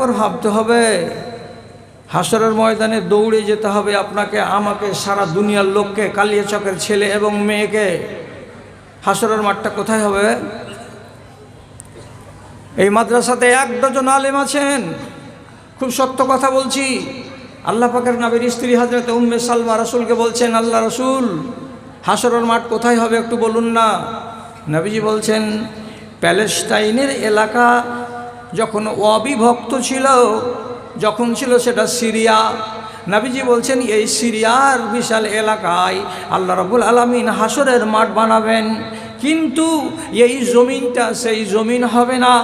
পর ভাবতে হবে, হাসরের ময়দানে দৌড়ে যেতে হবে আপনাকে আমাকে, সারা দুনিয়ার লোককে, কালিয়াচকের ছেলে এবং মেয়েকে। হাসরের মাঠটা কোথায় হবে? এই মাদ্রাসাতে 1 ডজন আলেম আছেন, খুব সত্য কথা বলছি। আল্লাহ পাকের নবীর স্ত্রী হযরত উম্মে সালমা রাসূলকে বলছেন, আল্লাহ রাসূল হাসরের মাঠ কোথায় হবে একটু বলুন না। নবীজি বলছেন, প্যালেস্টাইনের এলাকা যখন অবিভক্ত ছিল, যখন ছিল সেটা সিরিয়া, নবীজি বলছেন এই সিরিয়ার বিশাল এলাকায় আল্লাহ রাব্বুল আলামিন হাসরের মাঠ বানাবেন। কিন্তু এই জমিনটা সেই জমিন হবে না,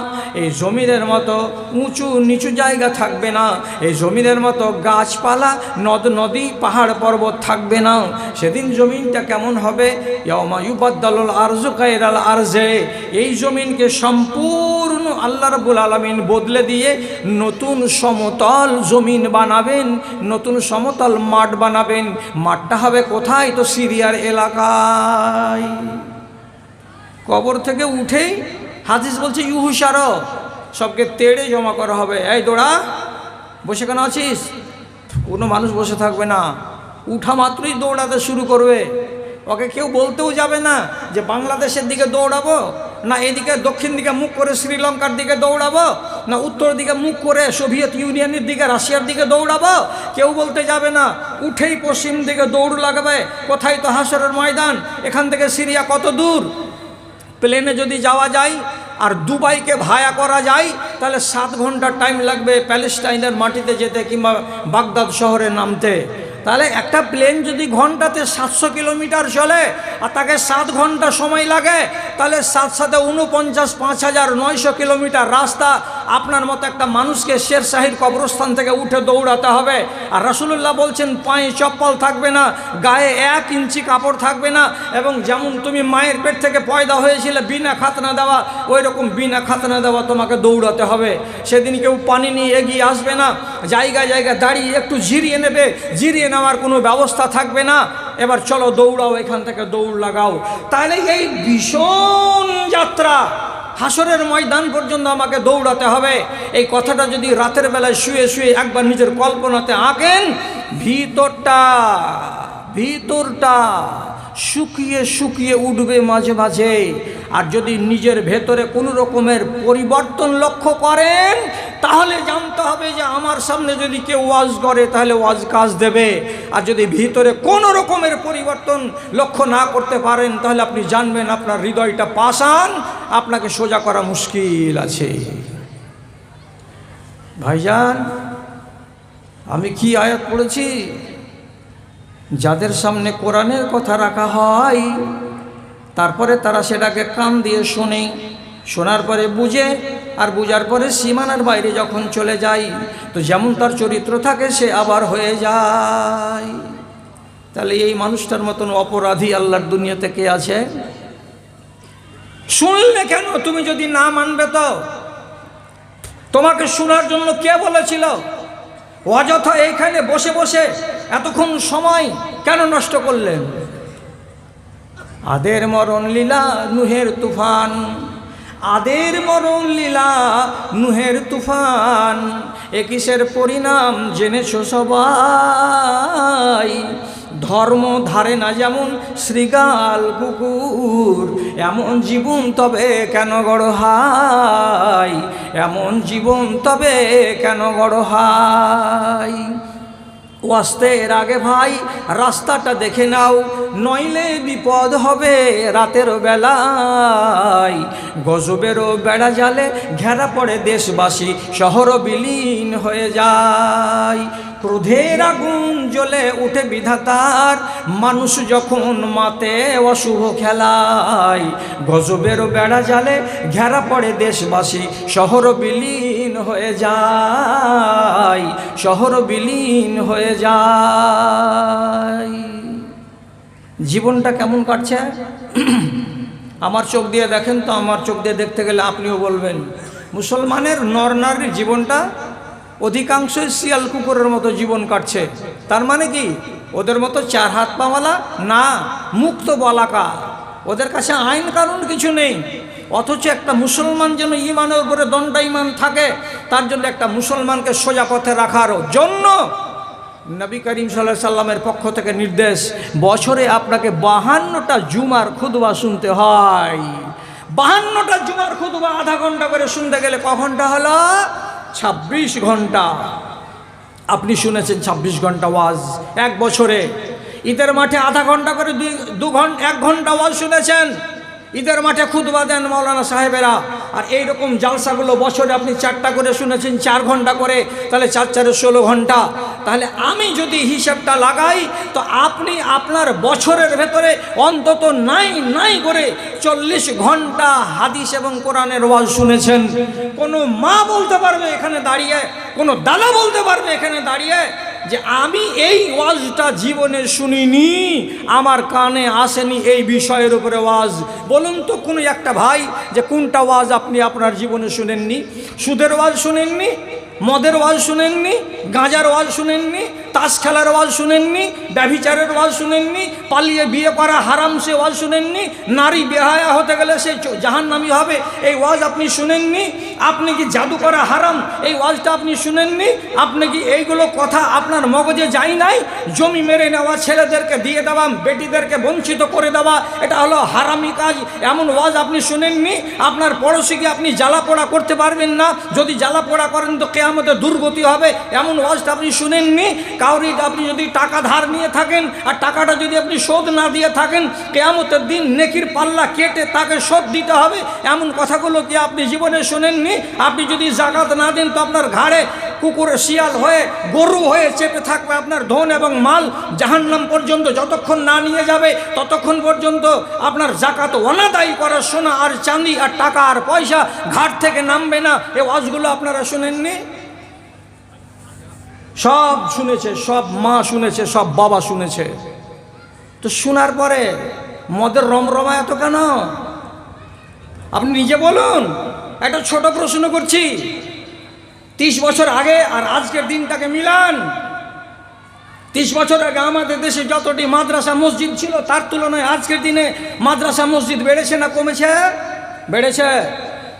এই জমিনের মতো উঁচু নিচু জায়গা থাকবে না, এই জমিনের মতো গাছপালা নদ নদী পাহাড় পর্বত থাকবে না। সেদিন জমিনটা কেমন হবে? ইয়াউমা ইউবাদদালুল আরজু গায়রাল আরজে, এই জমিনকে সম্পূর্ণ আল্লাহ রাব্বুল আলামিন বদলে দিয়ে নতুন সমতল জমিন বানাবেন, নতুন সমতল মাঠ বানাবেন। মাঠটা হবে কোথায়? তো সিরিয়ার এলাকায়। কবর থেকে উঠেই হাদিস বলছে ইউহুশার, সবকে তেড়ে জমা করা হবে। এই দৌড়া, বসে কেন আছিস? কোনো মানুষ বসে থাকবে না, উঠা মাত্রই দৌড়াতে শুরু করবে। ওকে কেউ বলতেও যাবে না যে বাংলাদেশের দিকে দৌড়াবো, না এদিকে দক্ষিণ দিকে মুখ করে শ্রীলঙ্কার দিকে দৌড়াবো, না উত্তর দিকে মুখ করে সোভিয়েত ইউনিয়নের দিকে রাশিয়ার দিকে দৌড়াবো, কেউ বলতে যাবে না। উঠেই পশ্চিম দিকে দৌড় লাগাবে। কোথায়? তো হাসরের ময়দান। এখান থেকে সিরিয়া কত দূর? প্লেনে যদি যাওয়া যায় আর দুবাইকে ভায়া করা যায় তাহলে 7 ঘন্টা টাইম লাগবে প্যালেস্টাইনের মাটিতে যেতে কিংবা বাগদাদ শহরে নামতে। তাহলে একটা প্লেন যদি ঘন্টাতে 700 কিলোমিটার চলে আর তাকে 7 ঘন্টা সময় লাগে, তাহলে 7 সাথে 49, 5900 কিলোমিটার রাস্তা আপনার মতো একটা মানুষকে শেরশাহীর কবরস্থান থেকে উঠে দৌড়াতে হবে। আর রাসূলুল্লাহ বলছেন পায়ে চপ্পল থাকবে না, গায়ে 1 ইঞ্চি কাপড় থাকবে না, এবং যেমন তুমি মায়ের পেট থেকে পয়দা হয়েছিলে বিনা খাতনা দেওয়া, ওই রকম বিনা খাতনা দেওয়া তোমাকে দৌড়াতে হবে। সেদিন কেউ পানি নিয়ে এগিয়ে আসবে না, জায়গায় জায়গায় দাঁড়িয়ে একটু জিরিয়ে নেবে, জিরিয়ে নেওয়ার কোনো ব্যবস্থা থাকবে না। এবার চলো দৌড়াও, এখান থেকে দৌড় লাগাও। তাহলে এই ভীষণ যাত্রা হাসরের ময়দান পর্যন্ত আমাকে দৌড়াতে হবে। এই কথাটা যদি রাতের বেলায় শুয়ে শুয়ে একবার নিজের কল্পনাতে আঁকেন, ভিতরটা শুকিয়ে শুকিয়ে উঠবে মাঝে মাঝে। আর যদি নিজের ভেতরে কোনো রকমের পরিবর্তন লক্ষ্য করেন, তাহলে জানতে হবে যে আমার সামনে যদি কেউ ওয়াজ করে তাহলে ওয়াজ কাজ দেবে। আর যদি ভিতরে কোনো রকমের পরিবর্তন লক্ষ্য না করতে পারেন, তাহলে আপনি জানবেন আপনার হৃদয়টা পাষাণ, আপনাকে সোজা করা মুশকিল আছে। ভাইজান, আমি কি আয়াত পড়েছি? যাদের সামনে কোরআনের কথা রাখা হয়, তারপরে তারা সেটাকে কান দিয়ে শোনে, শোনার পরে বুঝে, আর বুঝার পরে সীমানার বাইরে যখন চলে যায়, তো যেমন তার চরিত্র থাকে সে আবার হয়ে যায়। তাহলে এই মানুষটার মতন অপরাধী আল্লাহর দুনিয়াতে কে আছে? শুনলে কেন? তুমি যদি না মানবে তো তোমাকে শোনার জন্য কে বলেছিল? অযথা এইখানে বসে বসে এতক্ষণ সময় কেন নষ্ট করলেন? আদের মরণ লীলা নুহের তুফান, আদের মরণ লীলা নুহের তুফান, এ কিসের পরিণাম জেনেছো সবাই। ধর্ম ধারে না যেমন শ্রীগাল কুকুর, এমন জীবন তবে কেন গড় হয়, এমন জীবন তবে কেন গড় হয়। ওয়াস্তের আগে ভাই রাস্তাটা দেখে নাও, নইলে বিপদ হবে রাতের বেলায়। গজবেরও বেড়া জালে ঘেরা পড়ে দেশবাসী, শহর বিলীন হয়ে যায়। ক্রোধের আগুন জ্বলে উঠে বিধাতার, মানুষ যখন মাতে অশুভ খেলায়। গজবেরও বেড়া জালে ঘেরা পড়ে দেশবাসী, শহর বিলীন হয়ে যায়, শহর বিলীন হয়ে যায়। জীবনটা কেমন কাটছে? আমার চোখ দিয়ে দেখেন তো, আমার চোখ দিয়ে দেখতে গেলে আপনিও বলবেন মুসলমানের নরনারীর জীবনটা অধিকাংশই শিয়াল কুকুরের মতো জীবন কাটছে। তার মানে কি? ওদের মতো 4 হাত পাওয়ালা না, মুক্ত বলাকা। ওদের কাছে আইন কানুন কিছু নেই। অথচ একটা মুসলমান যেন ইমানের উপরে দণ্ডায়মান থাকে, তার জন্য একটা মুসলমানকে সোজা পথে রাখার জন্য নবী করিম সাল্লাল্লাহু আলাইহি সাল্লামের পক্ষ থেকে নির্দেশ, বছরে আপনাকে 52টা জুমার খুতবা শুনতে হয়। 52টা জুমার খুতবা আধা ঘন্টা করে শুনতে গেলে ক ঘন্টা হলো? 26 ঘন্টা। আপনি শুনেছেন 26 ঘন্টা ওয়াজ এক বছরে। ঈদের মাঠে আধা ঘন্টা করে 1 ঘন্টা ওয়াজ শুনেছেন। ঈদের মাঠে খুতবা দেন মাওলানা সাহেবেরা, আর এইরকম জালসাগুলো বছরে আপনি 4টা করে শুনেছেন 4 ঘন্টা করে, তাহলে 4 4 16 ঘন্টা। তাহলে আমি যদি হিসাবটা লাগাই তো আপনি আপনার বছরের ভেতরে অন্তত নাই করে 40 ঘন্টা হাদিস এবং কোরআনের ওয়াজ শুনেছেন। কোনো মা বলতে পারবে এখানে দাঁড়িয়ে, কোনো দাদা বলতে পারবে এখানে দাঁড়িয়ে যে আমি এই ওয়াজটা জীবনে শুনিনি, আমার কানে আসেনি এই বিষয়ের উপরে ওয়াজ? বলুন তো কোনো একটা ভাই যে কোনটা ওয়াজ আপনি আপনার জীবনে শুনেননি? সুদের ওয়াজ শুনেননি, মদের ওয়াজ শুনেননি, গাঁজার ওয়াজ শুনেননি, তাস খেলার ওয়াজ শুনেননি, ব্যভিচারের ওয়াজ শুনেননি, পালিয়ে বিয়ে করা হারাম সে ওয়াজ শুনেননি, নারী বেহায়া হতে গেলে সে জাহান্নামী হবে এই ওয়াজ আপনি শুনেননি, আপনি কি জাদু করা হারাম এই ওয়াজটা আপনি শুনেননি, আপনি কি এইগুলো কথা আপনার মগজে যায় নাই? জমি মেরে নেওয়া, ছেলেদেরকে দিয়ে দেওয়া, বেটিদেরকে বঞ্চিত করে দেওয়া, এটা হলো হারামি কাজ, এমন ওয়াজ আপনি শুনেননি? আপনার পড়োশিকে আপনি জ্বালাপোড়া করতে পারবেন না, যদি জ্বালাপোড়া করেন তো কেয়ামতে দুর্গতি হবে, এমন ওয়াজটা আপনি শুনেননি? কাউরি আপনি যদি টাকা ধার নিয়ে থাকেন আর টাকাটা যদি আপনি শোধ না দিয়ে থাকেন, কেয়ামতের দিন নেকির পাল্লা কেটে তাকে শোধ দিতে হবে, এমন কথাগুলো কি আপনি জীবনে শুনেননি? আপনি যদি জাকাত না দেন তো আপনার ঘাড়ে কুকুরে শিয়াল হয়ে গরু হয়ে চেপে থাকবে আপনার ধন এবং মাল, জাহান্নাম পর্যন্ত যতক্ষণ না নিয়ে যাবে ততক্ষণ পর্যন্ত আপনার জাকাত অনাদায়ী করা সোনা আর চাঁদি আর টাকা আর পয়সা ঘাট থেকে নামবে না। এই ওয়াজগুলো আপনারা শুনেননি? সব শুনেছে, সব মা শুনেছে, সব বাবা শুনেছে। তো শোনার পরে মদের রমরমা এত কেন? আপনি নিজে বলুন। একটা ছোট প্রশ্ন করছি, 30 বছর আগে আর আজকের দিনটাকে মিলান। 30 বছর আগে আমাদের দেশে যতটি মাদ্রাসা মসজিদ ছিল তার তুলনায় আজকের দিনে মাদ্রাসা মসজিদ বেড়েছে না কমেছে? বেড়েছে।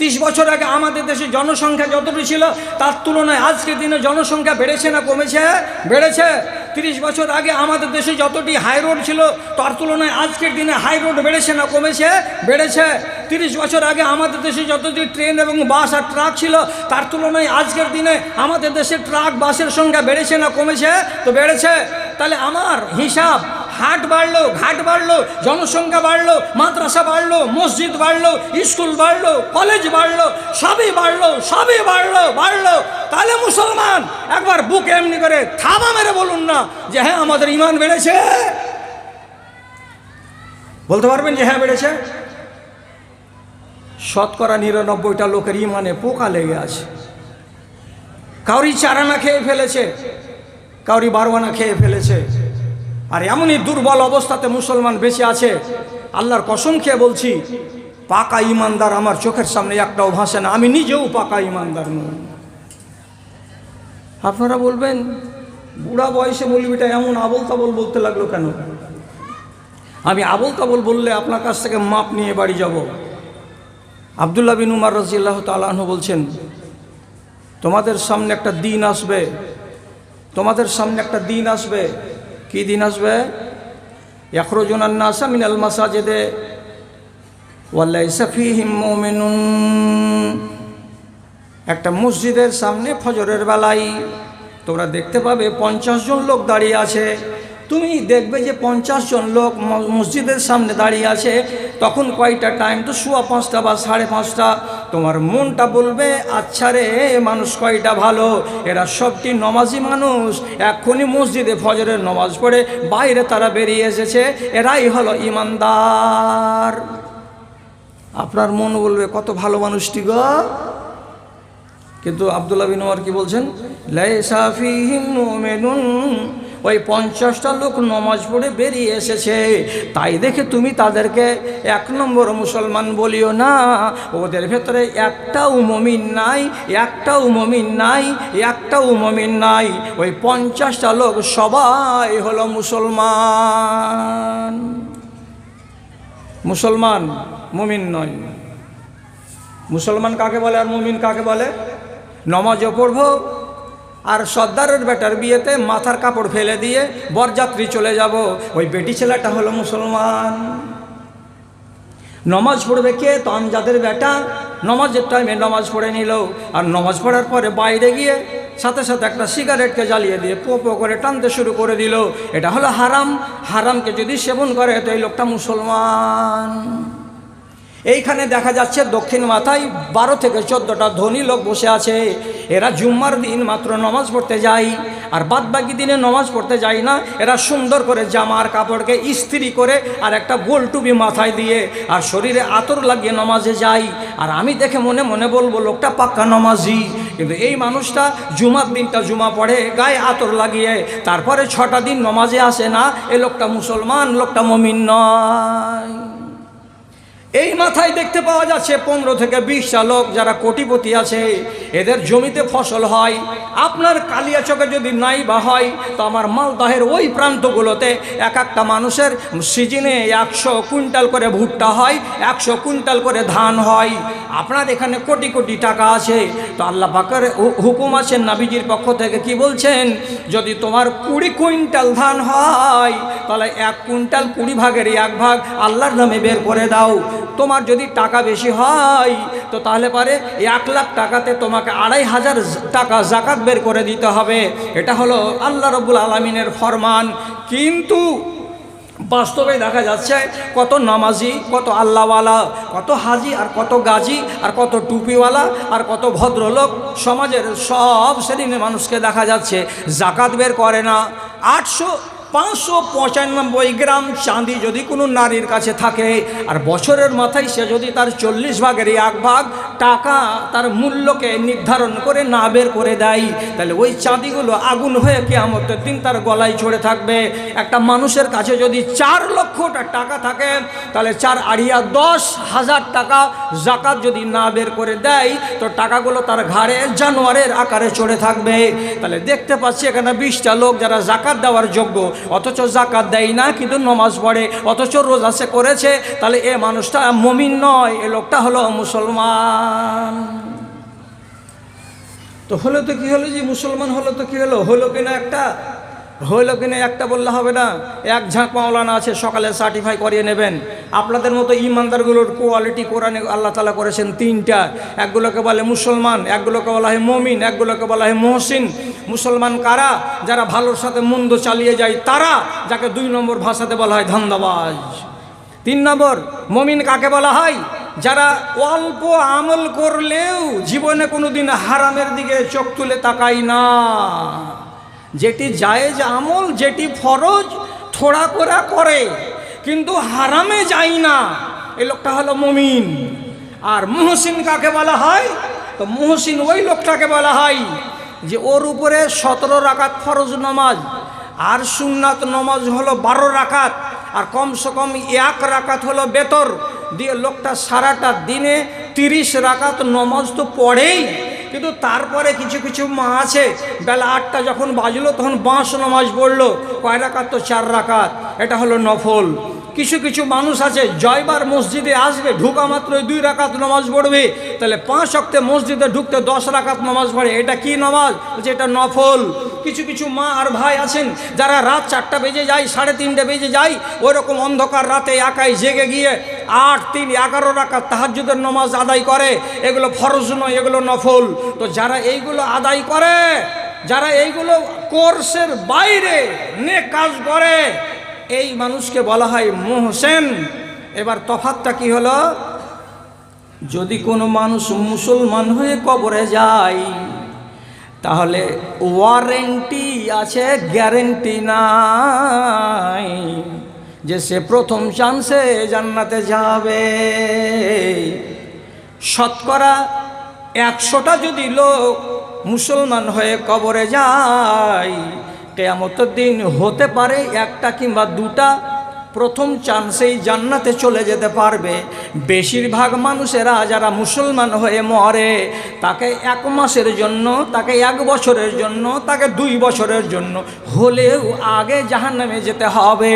30 বছর আগে আমাদের দেশে জনসংখ্যা যতটি ছিল তার তুলনায় আজকের দিনে জনসংখ্যা বেড়েছে না কমেছে? বেড়েছে। 30 বছর আগে আমাদের দেশে যতটি হাই রোড ছিল তার তুলনায় আজকের দিনে হাই রোড বেড়েছে না কমেছে? বেড়েছে। 30 বছর আগে আমাদের দেশে যতটি ট্রেন এবং বাস আর ট্রাক ছিল তার তুলনায় আজকের দিনে আমাদের দেশে ট্রাক বাসের সংখ্যা বেড়েছে না কমেছে? তো বেড়েছে। তাহলে আমার হিসাব, হাট বাড়লো, ঘাট বাড়লো, জনসংখ্যা বাড়লো, মাদ্রাসা বাড়লো, মসজিদ বাড়লো, স্কুল বাড়লো, কলেজ বাড়লো, সবই বাড়লো, সবই বাড়লো বাড়লো। তাহলে মুসলমান একবার বুকে এমনি করে থাবা মেরে বলুন না যে হ্যাঁ আমাদের ইমান বেড়েছে। বলতে পারবেন যে হ্যাঁ বেড়েছে? 99% লোকের ইমানে পোকা লেগে আছে। কাউরি চারানা খেয়ে ফেলেছে, কাউরি বারোয়ানা খেয়ে ফেলেছে, আর এমনই দুর্বল অবস্থাতে মুসলমান বেঁচে আছে। আল্লাহর কসম খেয়ে বলছি, পাকা ইমানদার আমার চোখের সামনে একটাও ভাসে না। আমি নিজেও পাকা ইমানদার নই। আপনারা বলবেন বুড়া বয়সে মৌলবীটা এমন আবল তাবল বলতে লাগলো কেন? আমি আবল তাবল বললে আপনার কাছ থেকে মাপ নিয়ে বাড়ি যাব। আব্দুল্লাহ বিন উমর রাদিয়াল্লাহু তাআলা আনহু বলছেন, তোমাদের সামনে একটা দিন আসবে, তোমাদের সামনে একটা দিন আসবে। কি দিন আসবে? ইয়াখরুজুনান নাসা মিনাল মাসাজিদে ওয়া লাইসা ফীহিম মুমিনুন। একটা মসজিদের সামনে ফজরের বেলায় তোমরা দেখতে পাবে 50 জন লোক দাঁড়িয়ে আছে। তুমি দেখবে যে 50 জন লোক মসজিদের সামনে দাঁড়িয়ে আছে। তখন কয়টা টাইম? তো 5:15 বা 5:30। তোমার মনটা বলবে আচ্ছা রে, মানুষ কয়টা ভালো, এরা সবটি নমাজি মানুষ, এক্ষুনি মসজিদে ফজরের নমাজ পড়ে বাইরে তারা বেরিয়ে এসেছে, এরাই হলো ইমানদার। আপনার মন বলবে কত ভালো মানুষটি গো। কিন্তু আব্দুল্লাহ বিন উমর কি বলছেন? লাইসা ফীহিম মুমিনুন। ওই 50টা লোক নমাজ পড়ে বেরিয়ে এসেছে, তাই দেখে তুমি তাদেরকে 1 নম্বর মুসলমান বলিও না। ওদের ভেতরে একটাও মুমিন নাই, একটাও মুমিন নাই, একটাও মুমিন নাই। ওই 50টা লোক সবাই হলো মুসলমান। মুসলমান মুমিন নয়। মুসলমান কাকে বলে আর মুমিন কাকে বলে? নমাজও পড়বো আর সর্দারের বেটার বিয়েতে মাথার কাপড় ফেলে দিয়ে বরযাত্রী চলে যাব, ওই বেটি ছেলেটা হলো মুসলমান। নমাজ পড়বে কে? তো আমজাদের বেটা নমাজের টাইমে নমাজ পড়ে নিল, আর নমাজ পড়ার পরে বাইরে গিয়ে সাথে সাথে একটা সিগারেটকে জ্বালিয়ে দিয়ে পো পো করে টানতে শুরু করে দিল। এটা হলো হারাম। হারামকে যদি সেবন করে তো এই লোকটা মুসলমান। এইখানে দেখা যাচ্ছে দক্ষিণ মাথায় 12 থেকে 14টা ধনী লোক বসে আছে। এরা জুম্মার দিন মাত্র নমাজ পড়তে যায়, আর বাদ বাকি দিনে নমাজ পড়তে যায় না। এরা সুন্দর করে জামার কাপড়কে ইস্ত্রি করে আর একটা গোল টুপি মাথায় দিয়ে আর শরীরে আতর লাগিয়ে নমাজে যায়। আর আমি দেখে মনে মনে বলবো লোকটা পাক্কা নমাজি। কিন্তু এই মানুষটা জুমার দিনটা জুমা পড়ে গায়ে আতর লাগিয়ে, তারপরে 6টা দিন নমাজে আসে না। এ লোকটা মুসলমান, লোকটা মুমিন নয়। এই মাথায় দেখতে পাওয়া যাচ্ছে 15 থেকে 20টা লোক যারা কোটিপতি আছে, এদের জমিতে ফসল হয়। আপনার কালিয়াচকে যদি নাই বা হয়, তো আমার মালদহের ওই প্রান্তগুলোতে এক একটা মানুষের সিজনে 100 কুইন্টাল করে ভুট্টা হয়, 100 কুইন্টাল করে ধান হয়। আপনার এখানে কোটি কোটি টাকা আছে, তো আল্লাহ পাকের হুকুম আছে নবীজির পক্ষ থেকে কি বলছেন, যদি তোমার 20 কুইন্টাল ধান হয় তাহলে 1 কুইন্টাল 20 ভাগের 1 ভাগ আল্লাহর নামে বের করে দাও। তোমার যদি টাকা বেশি হয় তো তাহলে পারে 1 লাখ টাকাতে তোমাকে 2,500 টাকা জাকাত বের করে দিতে হবে। এটা হলো আল্লাহ রাব্বুল আলামিনের ফরমান। কিন্তু বাস্তবে দেখা যাচ্ছে কত নামাজি, কত আল্লাহওয়ালা, কত হাজি, আর কত গাজী, আর কত টুপিওয়ালা, আর কত ভদ্রলোক সমাজের সব শ্রেণীর মানুষকে দেখা যাচ্ছে জাকাত বের করে না। 595 গ্রাম চাঁদি যদি কোনো নারীর কাছে থাকে, আর বছরের মাথায় সে যদি তার 40 ভাগের 1 ভাগ টাকা তার মূল্যকে নির্ধারণ করে না বের করে দেয়, তাহলে ওই চাঁদিগুলো আগুন হয়ে কিয়ামতের দিন তার গলায় ছড়ে থাকবে। একটা মানুষের কাছে যদি 4 লক্ষ টাকা থাকে, তাহলে 4 আড়িয়া 10,000 টাকা জাকাত যদি না বের করে দেয়, তো টাকাগুলো তার ঘাড়ে জানোয়ারের আকারে চড়ে থাকবে। তাহলে দেখতে পাচ্ছি এখানে 20টা লোক যারা জাকাত দেওয়ার যোগ্য, অথচ জাকাত দেয় না, কিন্তু নমাজ পড়ে, অথচ রোজা সে করেছে। তাহলে এ মানুষটা মুমিন নয়, এ লোকটা হলো মুসলমান। তো হলো তো কি হলো, যে মুসলমান হলো তো কি হলো, হলো কিনা একটা বললে হবে না। এক ঝাঁক মাওলানা আছে, সকালে সার্টিফাই করিয়ে নেবেন। আপনাদের মতো ইমানদারগুলোর কোয়ালিটি কোরআনে আল্লাহ তাআলা করেছেন 3টা। একগুলোকে বলে মুসলমান, একগুলোকে বলা হয় মুমিন, একগুলোকে বলা হয় মুহসিন। মুসলমান কারা? যারা ভালোর সাথে মন্দ চালিয়ে যায় তারা, যাকে 2 নম্বর ভাষাতে বলা হয় ধান্দাবাজ। 3 নম্বর মুমিন কাকে বলা হয়? যারা অল্প আমল করলেও জীবনে কোনোদিন হারামের দিকে চোখ তুলে তাকায় না। যেটি জায়েজ আমল, যেটি ফরজ থোড়া করা করে, কিন্তু হারামে যায় না, এই লোকটা হলো মুমিন। আর মুহসিন কাকে বলা হয়? তো মুহসিন ওই লোকটাকে বলা হয় যে ওর উপরে 17 রাকাত ফরজ নামাজ, আর সুন্নাত নামাজ হলো 12 রাকাত, আর কমসে কম 1 রাকাত হলো বেতর দিয়ে লোকটা সারাটা দিনে 30 রাকাত নামাজ তো পড়েই। কিন্তু তারপরে কিছু কিছু মা আছে, বেলা 8টা যখন বাজলো তখন 5 নামাজ পড়লো। কয় রাকাত? তো 4 রাকাত। এটা হলো নফল। কিছু কিছু মানুষ আছে জয়বার মসজিদে আসবে, ঢুকা মাত্র 2 রাকাত নামাজ পড়বে, তাহলে 5 ওয়াক্তে মসজিদে ঢুকতে 10 রাকাত নামাজ পড়ে। এটা কি নামাজ? এটা নফল। কিছু কিছু মা আর ভাই আছেন যারা রাত 4টা বেজে যায়, 3:30 বেজে যায়, ওই রকম অন্ধকার রাতে একাই জেগে গিয়ে 8, 3, 11 রাকাত তাহাজ্জুদের নামাজ আদায় করে। এগুলো ফরজ নয়, এগুলো নফল। তো যারা এইগুলো আদায় করে, যারা এইগুলো কোর্সের বাইরে নেক কাজ করে, এই মানুষকে বলা হয় মুহসিন। এবার তফাৎটা কি হলো? যদি কোনো মানুষ মুসলমান হয়ে কবরে যায়, তাহলে ওয়ারেন্টি আছে, গ্যারেন্টি নাই যে সে প্রথম চান্সে জান্নাতে যাবে। শতকরা 100টা যদি লোক মুসলমান হয়ে কবরে যায়, কিয়ামতের দিন হতে পারে 1টা কিংবা 2টা প্রথম চান্সেই জান্নাতে চলে যেতে পারবে। বেশিরভাগ মানুষেরা যারা মুসলমান হয়ে মরে, তাকে 1 মাসের জন্য, তাকে 1 বছরের জন্য, তাকে 2 বছরের জন্য হলেও আগে জাহান্নামে যেতে হবে।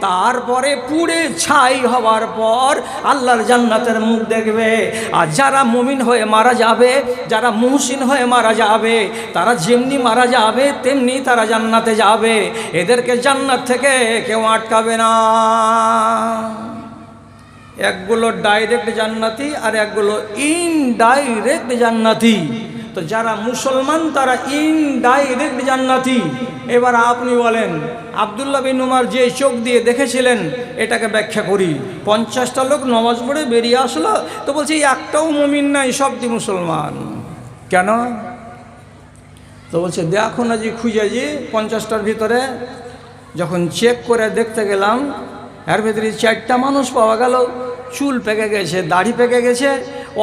তারপরে পুড়ে ছাই হওয়ার পর আল্লাহর জান্নাতের মুখ দেখবে। আর যারা মুমিন হয়ে মারা যাবে, যারা মুহসিন হয়ে মারা যাবে, তারা যেমনি মারা যাবে তেমনি তারা জান্নাতে যাবে। এদেরকে জান্নাত থেকে কেউ আটকাবে না। একগুলো ডাইরেক্ট জান্নাতি আর একগুলো ইনডাইরেক্ট জান্নাতি। তো যারা মুসলমান তারা ইনডাইরেক্ট জান্নাতি। এবার আপনি বলেন, আব্দুল্লাহ বিন উমর যে চোখ দিয়ে দেখেছিলেন, এটাকে ব্যাখ্যা করি। 50টা লোক নামাজ পড়ে বেরিয়ে আসলো, তো বলছি একটাও মুমিন নাই, সবটি মুসলমান। কেন? তো বলছে দেখো না জি, খুঁজে জি 50টার ভিতরে যখন চেক করে দেখতে গেলাম, এর ভিতরে 4টা মানুষ পাওয়া গেল চুল পেকে গেছে, দাড়ি পেকে গেছে,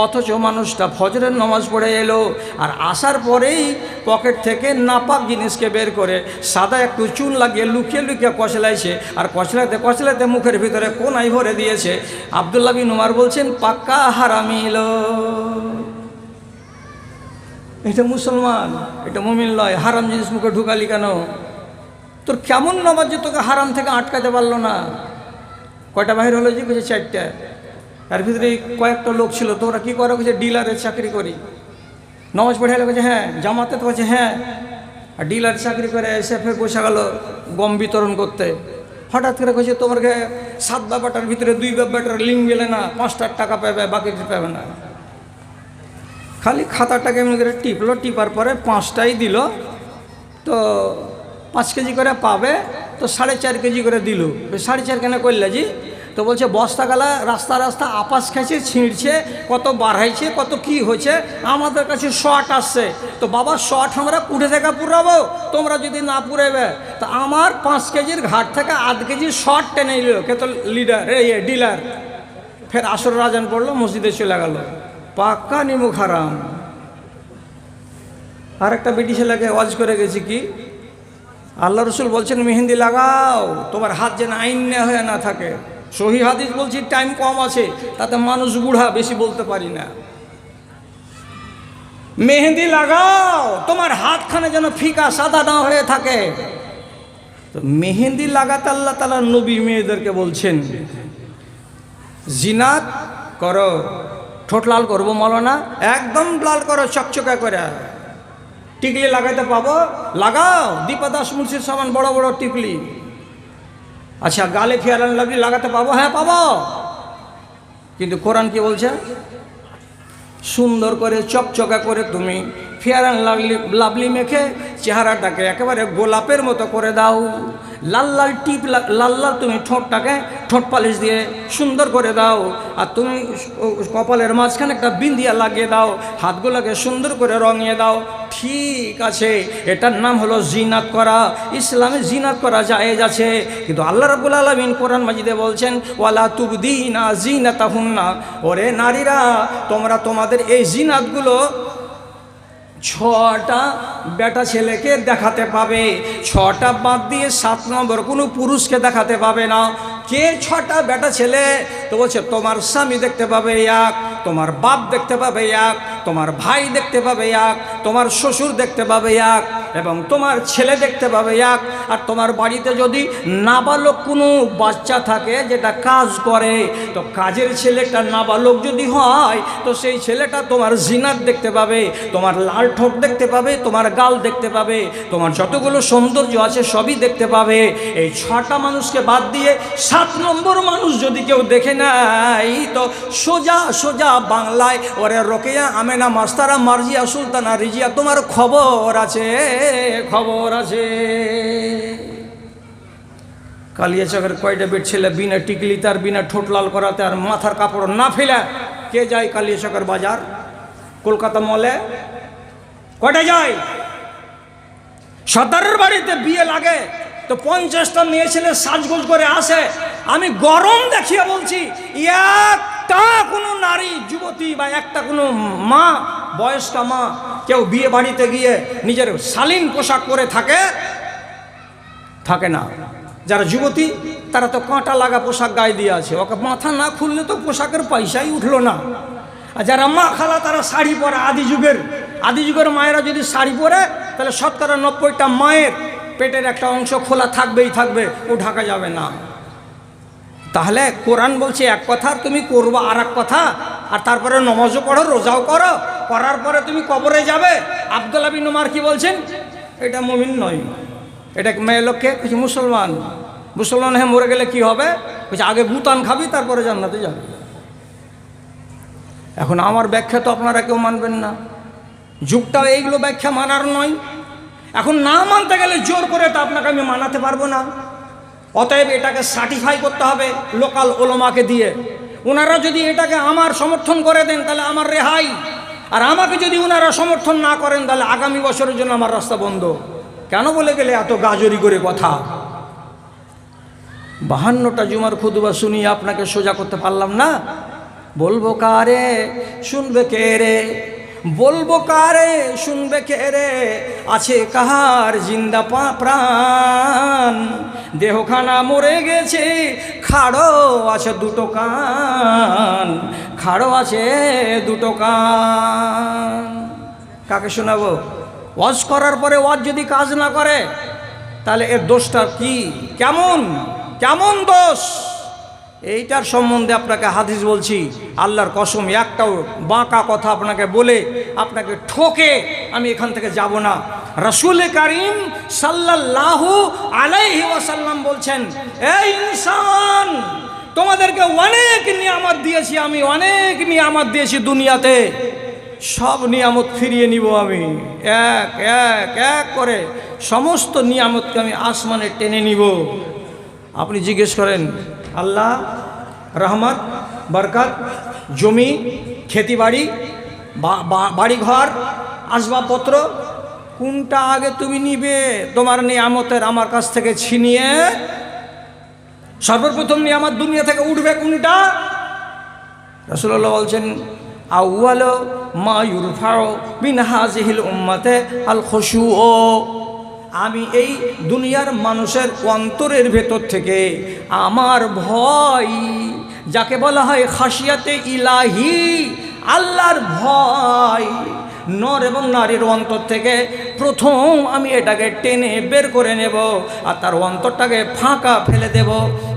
অথচ মানুষটা ফজরের নামাজ পড়ে এলো। আর আসার পরেই পকেট থেকে নাপাক জিনিসকে বের করে সাদা একটু চুন লাগিয়ে লুকিয়ে লুকিয়ে কচলাইছে, আর কচলাতে কচলাতে মুখের ভিতরে কোনায় ভরে দিয়েছে। আব্দুল্লাহ বিন উমর বলছেন পাক্কা হারামি লোক। এটা মুসলমান, এটা মুমিন লয়। হারাম জিনিস মুখে ঢুকালি কেন? তোর কেমন নামাজ যে তোকে হারাম থেকে আটকাতে পারলো না? কয়টা বাহির হলো? যে বলছে 4টা। এর ভিতরে কয়েকটা লোক ছিল, তো ওরা কী করে? বলছে ডিলারের চাকরি করি। নামাজ পড়ে এলে বলছে হ্যাঁ। জামাতে তো বলছে হ্যাঁ। আর ডিলার চাকরি করে এসে ফের বসে গেল গম বিতরণ করতে। হঠাৎ করে বলছে তোমাকে 7 ব্যাপারটার ভিতরে 2 ব্যাপারটার লিঙ্ক গেলে না, 5টার টাকা পাবে, বাকিটা পাবে না। খালি খাতাটাকে এমনি করে টিপলো, টিপার পরে 5টাই দিল। তো 5 কেজি করে পাবে, তো 4.5 কেজি করে দিল। 4.5 কেন করলে জি? তো বলছে বস্তাগালা রাস্তা রাস্তা আপাস খাইছে, ছিঁড়ছে, কত বাড়াইছে, কত কি হয়েছে, আমাদের কাছে শর্ট আসছে। তো বাবা শর্ট আমরা কুড়ে থেকে পুরাবো, তোমরা যদি না পুরাবে তো আমার 5 কেজির ঘাট থেকে 1/2 কেজি শর্ট টেনে নিল। কে তো লিডার, ডিলার। ফের আসর রাজান পড়লো, মসজিদে চলে গেল। পাক্কা নিমুখ হারাম। আর একটা বেটি ছেলেকে ওয়াজ করে গেছি কি, আল্লাহ রসুল বলছেন মেহেন্দি লাগাও, তোমার হাত যেন আইনে হয়ে না থাকে। সহি হাদিস বলছি, টাইম কম আছে, তাতে মানুষ বুড়া, বেশি বলতে পারি না। মেহেন্দি লাগাও, তোমার হাতখানে যেন ফিকা সাদা না হয়ে থাকে। তো মেহেন্দি লাগাতে আল্লাহ তাআলা নবী মেয়েদেরকে বলছেন জিনাত করো। ঠোঁট লাল করবো মৌলানা? একদম লাল করো, চকচকা করে। টিকলি লাগাইতে পাবো? লাগাও, দীপা দাস মুন্সির সমান বড় বড় টিকলি। আচ্ছা, গালে ফেয়ার অ্যান্ড লাভলি লাগাতে পাবো? হ্যাঁ পাবো। কিন্তু কোরআন কি বলছে? সুন্দর করে চকচকা করে তুমি ফেয়ার অ্যান্ড লাভলি মেখে চেহারাটাকে একেবারে গোলাপের মতো করে দাও। লাল লাল টিপ, লাল লাল তুমি ঠোঁটটাকে ঠোঁট পালিশ দিয়ে সুন্দর করে দাও। আর তুমি কপালের মাঝখানে একটা বিন্দিয়া লাগিয়ে দাও, হাতগুলোকে সুন্দর করে রঙিয়ে দাও। ঠিক আছে, এটার নাম হলো জিনাত করা। ইসলামে জিনাত করা জায়েজ আছে। কিন্তু আল্লাহ রাব্বুল আলামিন কোরআন মাজিদে বলছেন ওয়ালা তুবদিনা জিনাতাহুন্না, ওরে নারীরা তোমরা তোমাদের এই জিনাতগুলো 6টা বেটা ছেলেকে দেখাতে পাবে, 6টা বাদ দিয়ে 7 নম্বর কোনো পুরুষকে দেখাতে পাবে না। কে 6টা বেটা ছেলে? তো বলছে তোমার স্বামী দেখতে পাবে 1, তোমার বাপ দেখতে পাবে 1, তোমার ভাই দেখতে পাবে 1, তোমার শ্বশুর দেখতে পাবে 1, এবং তোমার ছেলে দেখতে পাবে 1। আর তোমার বাড়িতে যদি নাবালক কোনো বাচ্চা থাকে যেটা কাজ করে, তো কাজের ছেলেটা নাবালক যদি হয় তো সেই ছেলেটা তোমার জিনাত দেখতে পাবে, তোমার লাল ঠোঁট দেখতে পাবে, তোমার গাল দেখতে পাবে, তোমার যতগুলো সৌন্দর্য আছে সবই দেখতে পাবে। এই 6টা মানুষকে বাদ দিয়ে 7 নম্বর মানুষ যদি কেউ দেখে নাই, তো সোজা সোজা বাংলায় ওরে রোকেয়া, আমেনা, মাস্তারা, মার্জিয়া, সুলতানা, রিজিয়া, তোমার খবর আছে, খবর আছে। কালিয়াচকের কয়টা বেট ছেলে বিনা টিকলি তার বিনা ঠোঁট লাল করাতে আর মাথার কাপড় না ফেলে কে যায় কালিয়াচকের বাজার? কলকাতা মলে কয়টা যায়? সর্দারের বাড়িতে বিয়ে লাগে তো 50টা মেয়ে ছেলে সাজগোজ করে আসে। আমি গরম দেখিয়ে বলছি, একটা কোনো নারী যুবতী বা একটা কোনো মা, বয়স্কা মা কেউ বিয়ে বাড়িতে গিয়ে নিজের শালীন পোশাক পরে থাকে না। যারা যুবতী তারা তো কাঁটা লাগা পোশাক গায়ে দিয়ে আছে, ওকে মাথা না খুললে তো পোশাকের পয়সাই উঠলো না। আর যারা মা খালা তারা শাড়ি পরে, আদি যুগের মায়েরা যদি শাড়ি পরে তাহলে 90টা মায়ের পেটের একটা অংশ খোলা থাকবেই থাকবে, ও ঢাকা যাবে না। তাহলে কোরআন বলছে এক কথা, তুমি করবো আর এক কথা, আর তারপরে নমাজও পড়ো, রোজাও করো, করার পরে তুমি কবরে যাবে। আব্দুল্লাহ বিন উমর কি বলছেন? এটা মুমিন নয়, এটা মেয়ে লোককে কিছু মুসলমান হয়ে মরে গেলে কি হবে? বলছে আগে বুতান খাবি তারপরে জান্নাতে যাবে। এখন আমার ব্যাখ্যা তো আপনারা কেউ মানবেন না, যুগটাও এইগুলো ব্যাখ্যা মানার নয়। এখন না মানতে গেলে জোর করে তো আপনাকে আমি মানাতে পারবো না। অতএব এটাকে সার্টিফাই করতে হবে লোকাল ওলামাকে দিয়ে। ওনারা যদি এটাকে আমার সমর্থন করে দেন তাহলে আমার রেহাই, আর আমাকে যদি ওনারা সমর্থন না করেন তাহলে আগামী বছরের জন্য আমার রাস্তা বন্ধ। কেন বলে গেলে এত গাজরি করে কথা? 52টা জুমার খুতবা শুনিয়ে আপনাকে সোজা করতে পারলাম না। বলবো কারে শুনবে কে রে, বলবো কারে শুনবে কে রে, আছে কাহার জিন্দা প্রাণ, দেহখানা মরে গেছে, খাড়ো আছে দুটো কান, খাড়ো আছে দুটো কান। কাকে শোনাবো? ওয়াজ করার পরে ওয়াজ যদি কাজ না করে তাহলে এর দোষটা কি, কেমন কেমন দোষ? এইটার সম্বন্ধে আপনাকে হাদিস বলছি, আল্লাহর কসম একটাও বাঁকা কথা আপনাকে বলে আপনাকে ঠকে আমি এখান থেকে যাব না। রাসূল কারীম সাল্লাল্লাহু আলাইহি ওয়াসাল্লাম বলছেন, এই ইনসান, তোমাদেরকে অনেক নিয়ামত দিয়েছি আমি, অনেক নিয়ামত দিয়েছি দুনিয়াতে, সব নিয়ামত ফিরিয়ে নিব আমি, এক এক এক করে সমস্ত নিয়ামতকে আমি আসমানে টেনে নিব। আপনি জিজ্ঞেস করেন, আল্লাহ রহমত বরকত, জমি, খেতিবাড়ি, বাড়িঘর, আসবাবপত্র, কোনটা আগে তুমি নিবে? তোমার নিয়ামতের আমার কাছ থেকে ছিনিয়ে সর্বপ্রথম নিয়ামত দুনিয়া থেকে উঠবে কোনটা? রাসূলুল্লাহ বলছেন, আউয়ালু মা ইউরফাউ মিন হাযিহিল উম্মাতে আল খুশু। আমি এই দুনিয়ার মানুষের অন্তরের ভেতর থেকে আমার ভয়, যাকে বলা হয় খাশিয়াতে ইলাহি, আল্লাহর ভয়, নর এবং নারীর অন্তর থেকে প্রথম আমি এটাকে টেনে বের করে নেব, আর তার অন্তরটাকে ফাঁকা ফেলে দেব,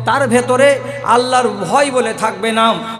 তার ভেতরে আল্লাহর ভয় বলে থাকবে না।